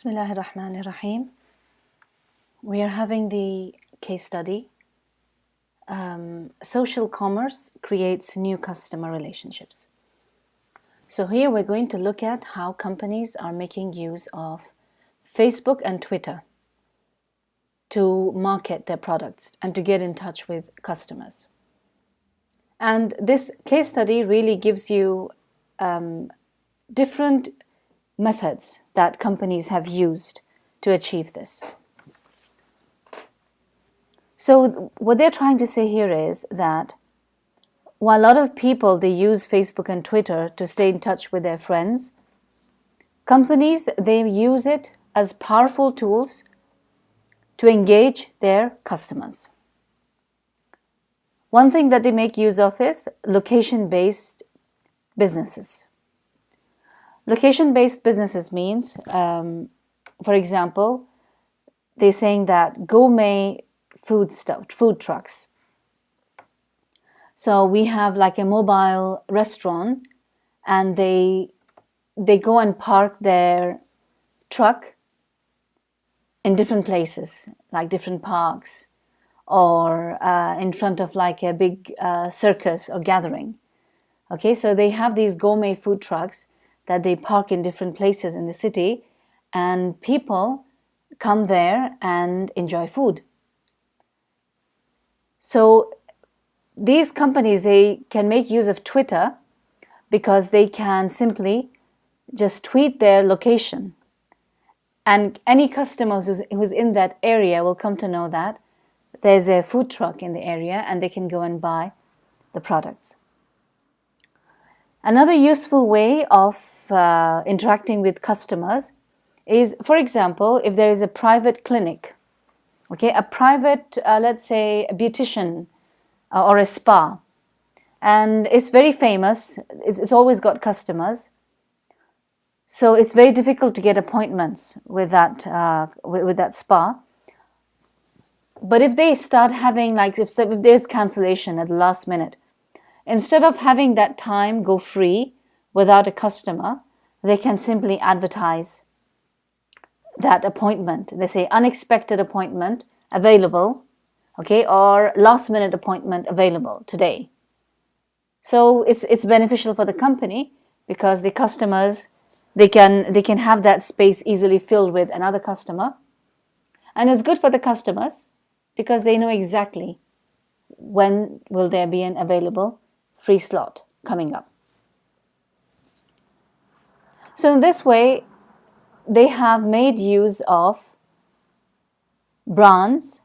Bismillahirrahmanirrahim. We are having the case study. Social commerce creates new customer relationships. So here we're going to look at how companies are making use of Facebook and Twitter to market their products and to get in touch with customers. And this case study really gives you different methods that companies have used to achieve this. So what they're trying to say here is that while a lot of people, they use Facebook and Twitter to stay in touch with their friends, companies, they use it as powerful tools to engage their customers. One thing that they make use of is location-based businesses. Location-based businesses means, for example, they're saying that gourmet food trucks. So we have like a mobile restaurant, and they go and park their truck in different places, like different parks, or in front of like a big circus or gathering. Okay, so they have these gourmet food trucks that they park in different places in the city, and people come there and enjoy food. So these companies, they can make use of Twitter because they can simply just tweet their location, and any customer who's in that area will come to know that there's a food truck in the area, and they can go and buy the products. Another useful way of interacting with customers is, for example, if there is a private clinic, okay, a private, let's say, a beautician or a spa, and it's very famous, it's always got customers, so it's very difficult to get appointments with that spa. But if they start having, like, if there's cancellation at the last minute, instead of having that time go free without a customer, they can simply advertise that appointment. They say unexpected appointment available, okay, or last minute appointment available today. So it's beneficial for the company because the customers, they can have that space easily filled with another customer, and it's good for the customers because they know exactly when will there be an available free slot coming up. So in this way, they have made use of brands,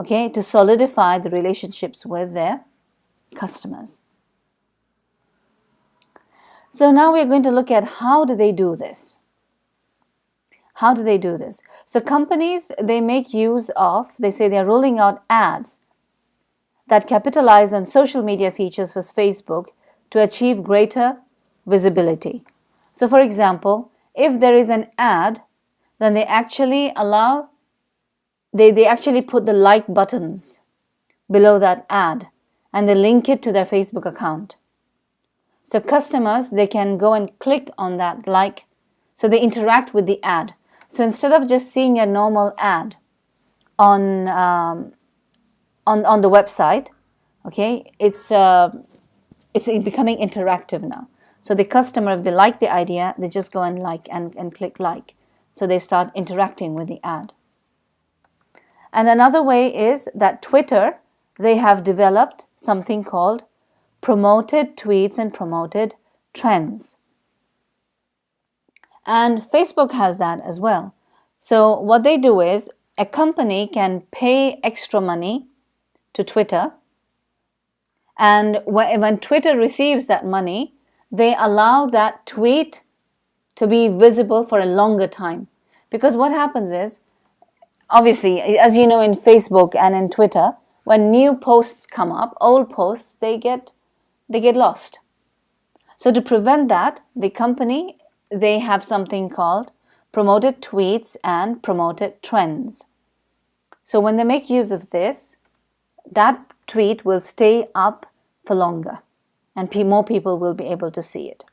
okay, to solidify the relationships with their customers. So now we're going to look at how do they do this. How do they do this? So companies, they make use of, they say they're rolling out ads that capitalize on social media features for Facebook to achieve greater visibility. So for example, if there is an ad, then they actually allow, they actually put the like buttons below that ad, and they link it to their Facebook account. So customers, they can go and click on that like, so they interact with the ad. So instead of just seeing a normal ad on the website, okay, it's becoming interactive now. So the customer, if they like the idea, they just go and like and click like. So they start interacting with the ad. And another way is that Twitter, they have developed something called promoted tweets and promoted trends. And Facebook has that as well. So what they do is a company can pay extra money to Twitter, and when Twitter receives that money, they allow that tweet to be visible for a longer time. Because what happens is, obviously, as you know, in Facebook and in Twitter, when new posts come up, old posts, they get lost. So to prevent that, the company, they have something called promoted tweets and promoted trends. So when they make use of this, that tweet will stay up for longer, and more people will be able to see it.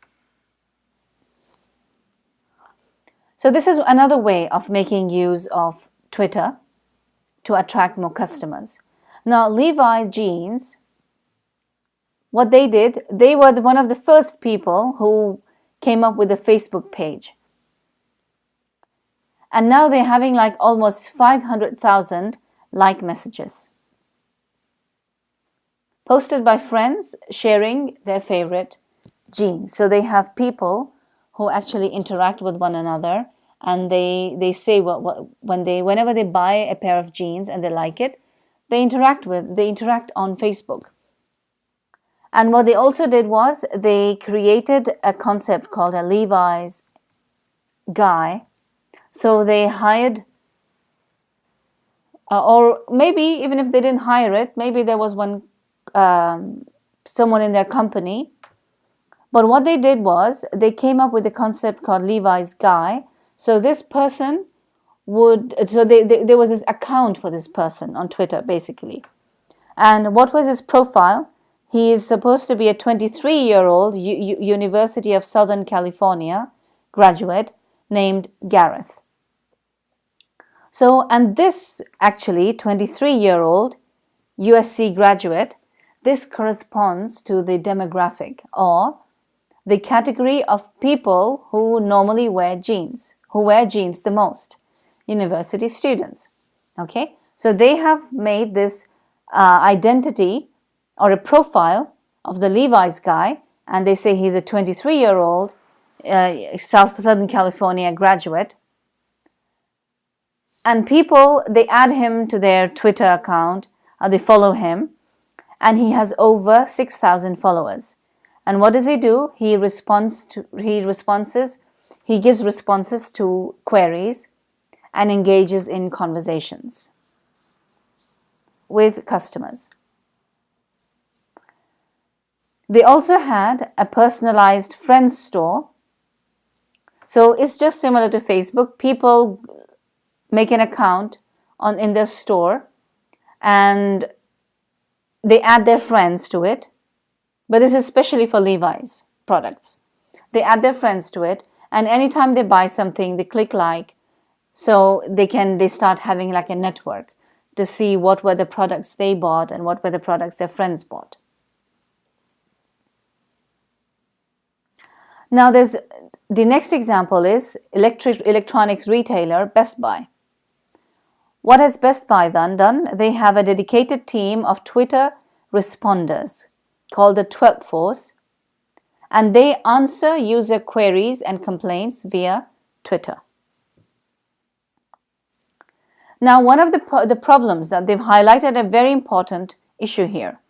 So this is another way of making use of Twitter to attract more customers. Now, Levi's jeans, what they did, they were one of the first people who came up with a Facebook page. And now they're having like almost 500,000 like messages posted by friends sharing their favorite jeans. So they have people who actually interact with one another, and they say whenever they buy a pair of jeans and they like it, they interact on Facebook. And what they also did was they created a concept called a Levi's guy. So they hired, or maybe even if they didn't hire it, maybe there was someone in their company. But what they did was they came up with a concept called Levi's guy. So this person there was this account for this person on Twitter, basically. And what was his profile? He is supposed to be a 23-year-old University of Southern California graduate named Gareth. So, and this actually 23-year-old USC graduate, this corresponds to the demographic or the category of people who normally wear jeans, who wear jeans the most, university students. Okay, so they have made this identity or a profile of the Levi's guy, and they say he's a 23-year-old Southern California graduate. And people, they add him to their Twitter account, they follow him, and he has over 6,000 followers. And what does he do? He gives responses to queries and engages in conversations with customers. They also had a personalized friends store. So it's just similar to Facebook. People make an account in their store and they add their friends to it. But this is especially for Levi's products. They add their friends to it, and anytime they buy something, they click like, so they start having like a network to see what were the products they bought and what were the products their friends bought. Now the next example is electronics retailer Best Buy. What has Best Buy done? They have a dedicated team of Twitter responders called the 12th Force, and they answer user queries and complaints via Twitter. Now, one of the problems that they've highlighted a very important issue here,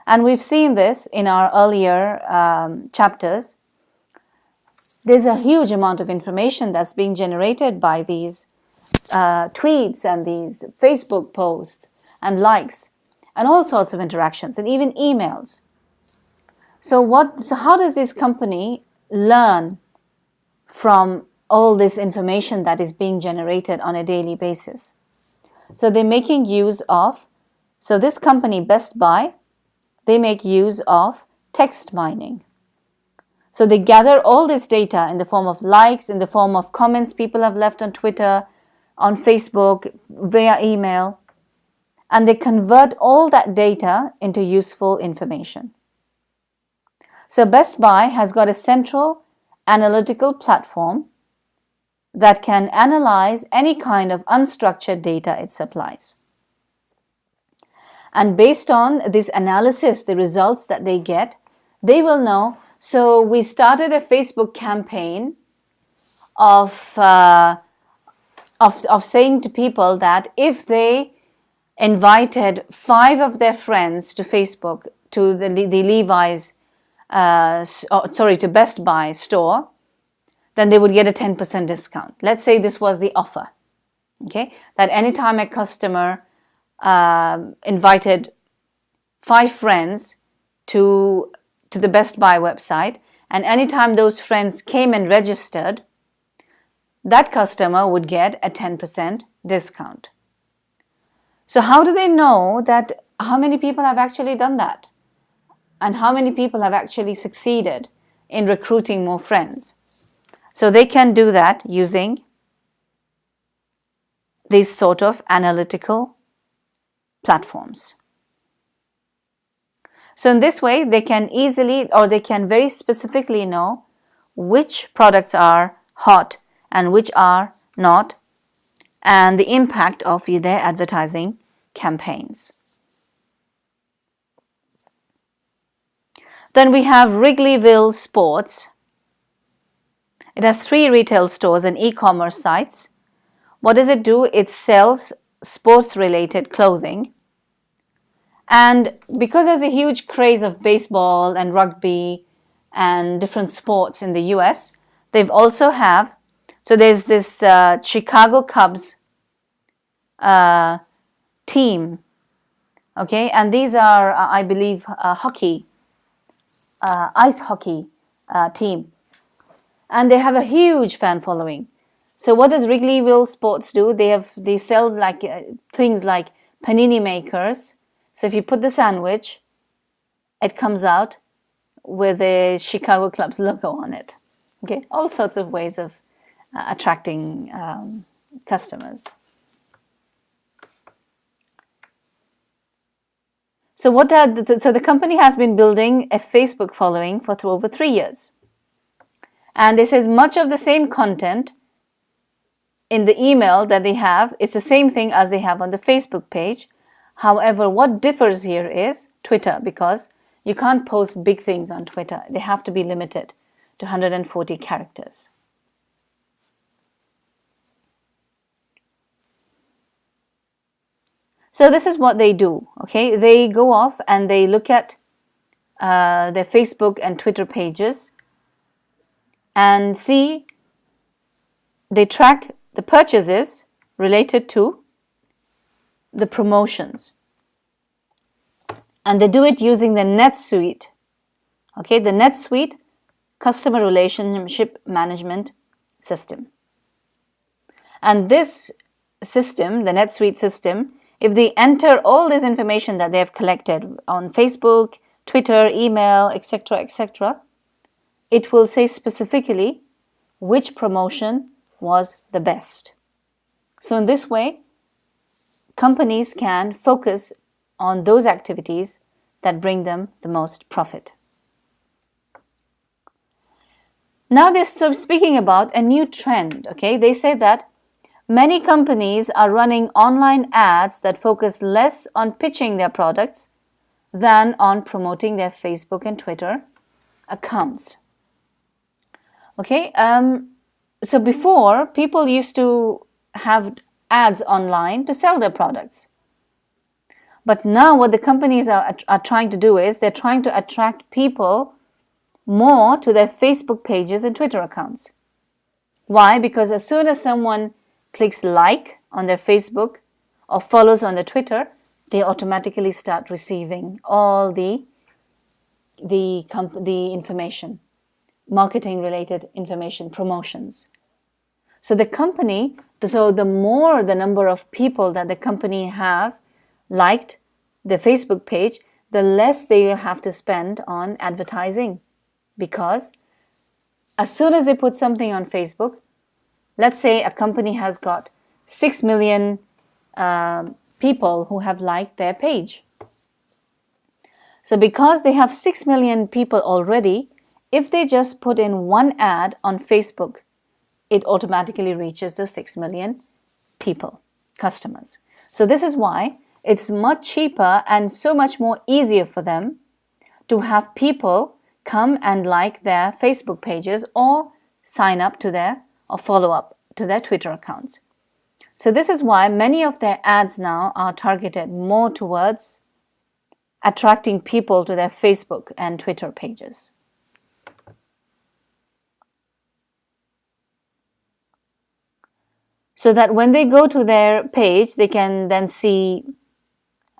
and we've seen this in our earlier chapters. There's a huge amount of information that's being generated by these tweets and these Facebook posts and likes and all sorts of interactions and even emails. So how does this company learn from all this information that is being generated on a daily basis? So they're making use of, so this company Best Buy, they make use of text mining. So they gather all this data in the form of likes, in the form of comments people have left on Twitter, on Facebook, via email, and they convert all that data into useful information. So Best Buy has got a central analytical platform that can analyze any kind of unstructured data it supplies. And based on this analysis, the results that they get, they will know. So we started a Facebook campaign of saying to people that if they invited 5 of their friends to Facebook, to the Levi's, to Best Buy store, then they would get a 10% discount. Let's say this was the offer, okay? That anytime a customer invited 5 friends to the Best Buy website, and anytime those friends came and registered, that customer would get a 10% discount. So how do they know that how many people have actually done that? And how many people have actually succeeded in recruiting more friends? So they can do that using these sort of analytical platforms. So in this way, they can easily, or they can very specifically know which products are hot and which are not, and the impact of their advertising campaigns. Then we have Wrigleyville Sports. It has 3 retail stores and e-commerce sites. What does it do? It sells sports-related clothing. And because there's a huge craze of baseball and rugby and different sports in the US, they've also have, so there's this Chicago Cubs team, okay, and these are, I believe, hockey, ice hockey team, and they have a huge fan following. So what does Wrigleyville Sports do? They sell like things like panini makers. So if you put the sandwich, it comes out with a Chicago Cubs logo on it. Okay, all sorts of ways of attracting customers. So so the company has been building a Facebook following for over 3 years. And this is much of the same content in the email that they have. It's the same thing as they have on the Facebook page. However, what differs here is Twitter, because you can't post big things on Twitter. They have to be limited to 140 characters. So this is what they do, okay? They go off and they look at their Facebook and Twitter pages and see, they track the purchases related to the promotions. And they do it using the NetSuite, okay? The NetSuite Customer Relationship Management System. And this system, the NetSuite system, if they enter all this information that they have collected on Facebook, Twitter, email, etc., etc., it will say specifically which promotion was the best. So in this way, companies can focus on those activities that bring them the most profit. Now they're speaking about a new trend, okay? They say that many companies are running online ads that focus less on pitching their products than on promoting their Facebook and Twitter accounts. Okay, so before, people used to have ads online to sell their products. But now what the companies are trying to do is they're trying to attract people more to their Facebook pages and Twitter accounts. Why? Because as soon as someone clicks like on their Facebook or follows on their Twitter, they automatically start receiving all the information, marketing related information, promotions. So the more the number of people that the company have liked the Facebook page, the less they have to spend on advertising. Because as soon as they put something on Facebook, let's say a company has got 6 million people who have liked their page. So because they have 6 million people already, if they just put in one ad on Facebook, it automatically reaches the 6 million people, customers. So this is why it's much cheaper and so much more easier for them to have people come and like their Facebook pages or sign up to their or follow up to their Twitter accounts. So this is why many of their ads now are targeted more towards attracting people to their Facebook and Twitter pages. So that when they go to their page, they can then see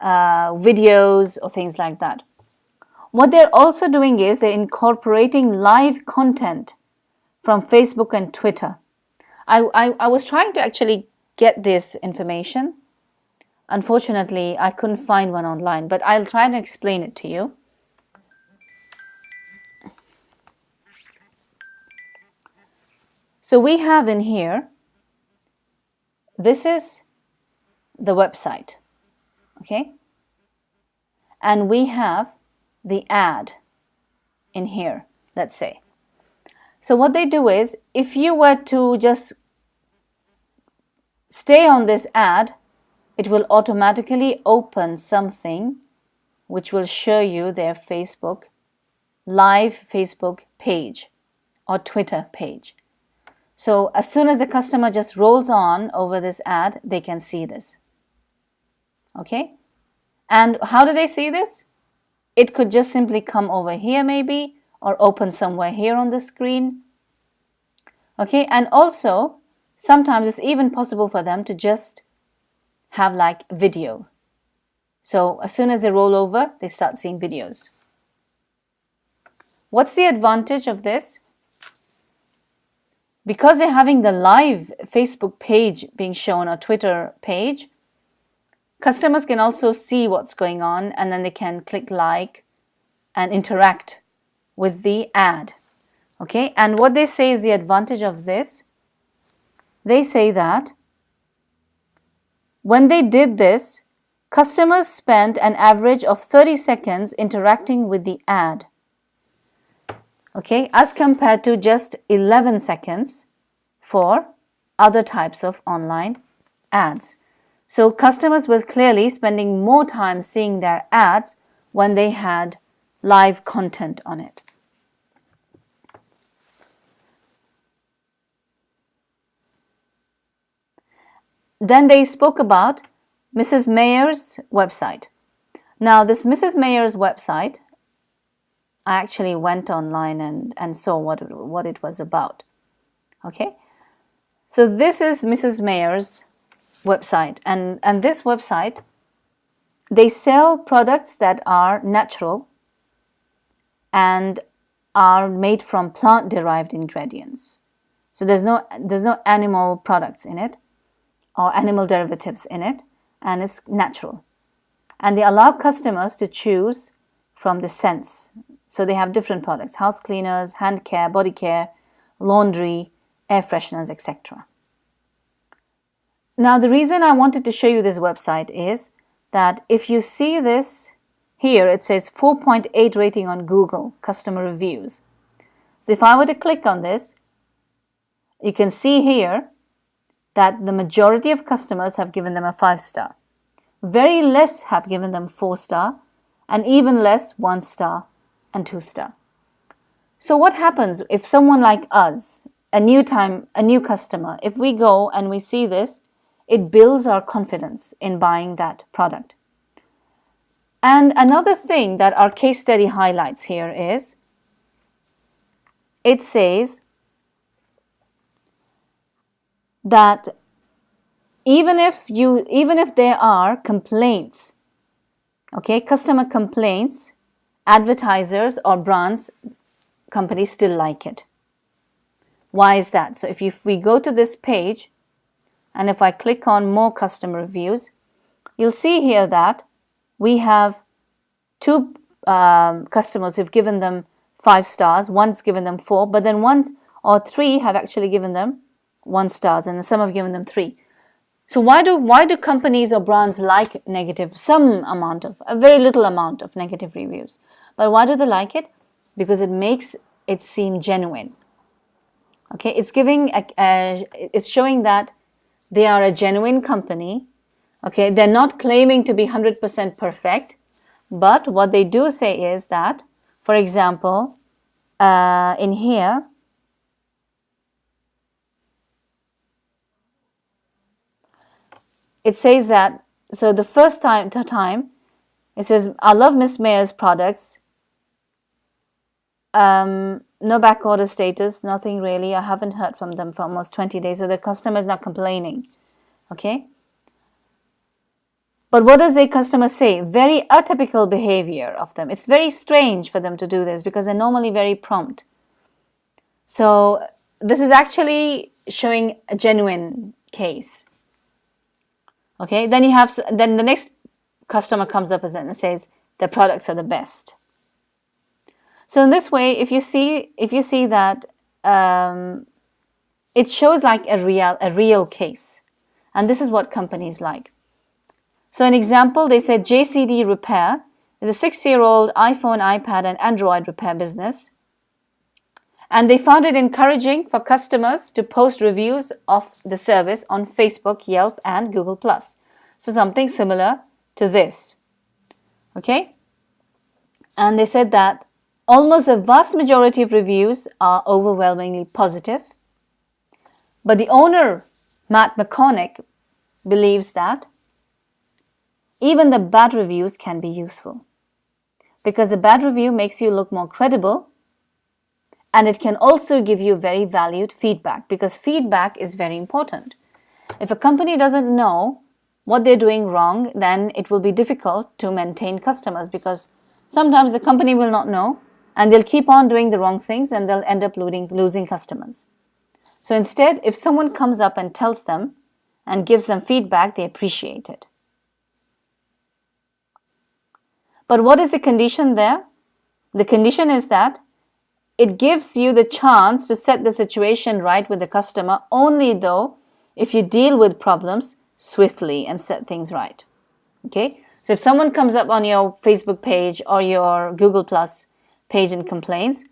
videos or things like that. What they're also doing is they're incorporating live content from Facebook and Twitter. I was trying to actually get this information. Unfortunately, I couldn't find one online, but I'll try and explain it to you. So we have in here, this is the website, okay? And we have the ad in here, let's say. So what they do is, if you were to just stay on this ad, it will automatically open something which will show you their live Facebook page or Twitter page. So as soon as the customer just rolls on over this ad, they can see this. Okay? And how do they see this? It could just simply come over here maybe, or open somewhere here on the screen. Okay? And also, sometimes it's even possible for them to just have like video. So as soon as they roll over, they start seeing videos. What's the advantage of this? Because they're having the live Facebook page being shown or Twitter page, customers can also see what's going on, and then they can click like and interact with the ad. Okay, and what they say is the advantage of this. They say that when they did this, customers spent an average of 30 seconds interacting with the ad. Okay, as compared to just 11 seconds for other types of online ads. So customers were clearly spending more time seeing their ads when they had live content on it. Then they spoke about Mrs. Mayer's website. Now this Mrs. Mayer's website, I actually went online and saw what it was about. Okay, so this is Mrs. Mayer's website, and this website, they sell products that are natural and are made from plant-derived ingredients. So there's no animal products in it or animal derivatives in it, and it's natural. And they allow customers to choose from the scents. So they have different products: house cleaners, hand care, body care, laundry, air fresheners, etc. Now the reason I wanted to show you this website is that if you see this here, it says 4.8 rating on Google, customer reviews. So if I were to click on this, you can see here that the majority of customers have given them a 5-star. Very less have given them 4-star, and even less 1-star and 2-star. So what happens if someone like us, a new customer, if we go and we see this, it builds our confidence in buying that product. And another thing that our case study highlights here is, it says that even if there are complaints, okay, customer complaints, advertisers or brands, companies still like it. Why is that? So if we go to this page, and if I click on more customer reviews, you'll see here that we have 2 customers who've given them 5 stars, one's given them 4, but then 1 or 3 have actually given them 1 stars, and some have given them 3. So why do companies or brands like a very little amount of negative reviews? But why do they like it? Because it makes it seem genuine. Okay, it's showing that they are a genuine company. Okay, they're not claiming to be 100% perfect, but what they do say is that, for example, in here, it says that, so the first time, it says, I love Miss Mayer's products. No back order status, nothing really. I haven't heard from them for almost 20 days. So the customer is not complaining. Okay. But what does the customer say? Very atypical behavior of them. It's very strange for them to do this because they're normally very prompt. So this is actually showing a genuine case. Okay, then the next customer comes up and says their products are the best. So in this way, if you see that it shows like a real case. And this is what companies like. So an example, they said JCD Repair is a 6-year-old iPhone, iPad, and Android repair business. And they found it encouraging for customers to post reviews of the service on Facebook, Yelp, and Google+. So something similar to this. Okay? And they said that almost the vast majority of reviews are overwhelmingly positive. But the owner, Matt McCormick, believes that even the bad reviews can be useful, because the bad review makes you look more credible, and it can also give you very valued feedback, because feedback is very important. If a company doesn't know what they're doing wrong, then it will be difficult to maintain customers, because sometimes the company will not know and they'll keep on doing the wrong things and they'll end up losing customers. So instead, if someone comes up and tells them and gives them feedback, they appreciate it. But what is the condition there? The condition is that it gives you the chance to set the situation right with the customer only though if you deal with problems swiftly and set things right. Okay? So if someone comes up on your Facebook page or your Google Plus page and complains,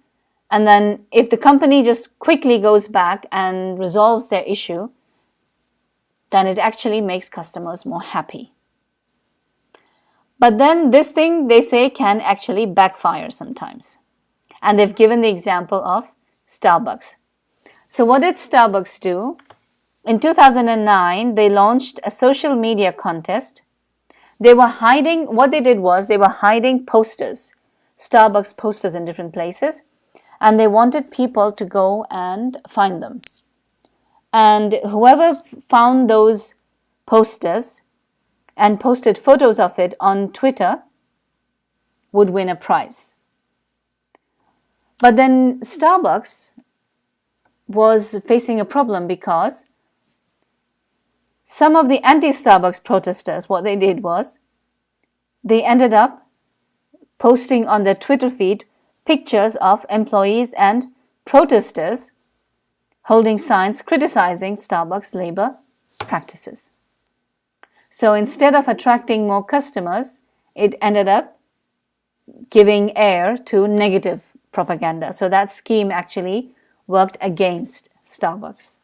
and then if the company just quickly goes back and resolves their issue, then it actually makes customers more happy. But then this thing, they say, can actually backfire sometimes. And they've given the example of Starbucks. So what did Starbucks do? In 2009, they launched a social media contest. What they did was they were hiding posters, Starbucks posters in different places, and they wanted people to go and find them. And whoever found those posters and posted photos of it on Twitter would win a prize. But then Starbucks was facing a problem, because some of the anti-Starbucks protesters, what they did was they ended up posting on their Twitter feed pictures of employees and protesters holding signs criticizing Starbucks labor practices. So instead of attracting more customers, it ended up giving air to negative propaganda. So that scheme actually worked against Starbucks.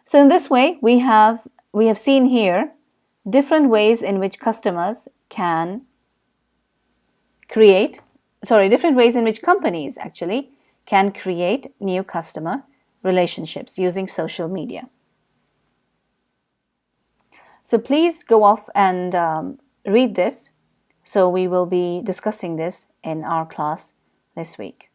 So in this way, we have seen here different ways in which companies actually can create new customer relationships using social media. So please go off and read this. So we will be discussing this in our class this week.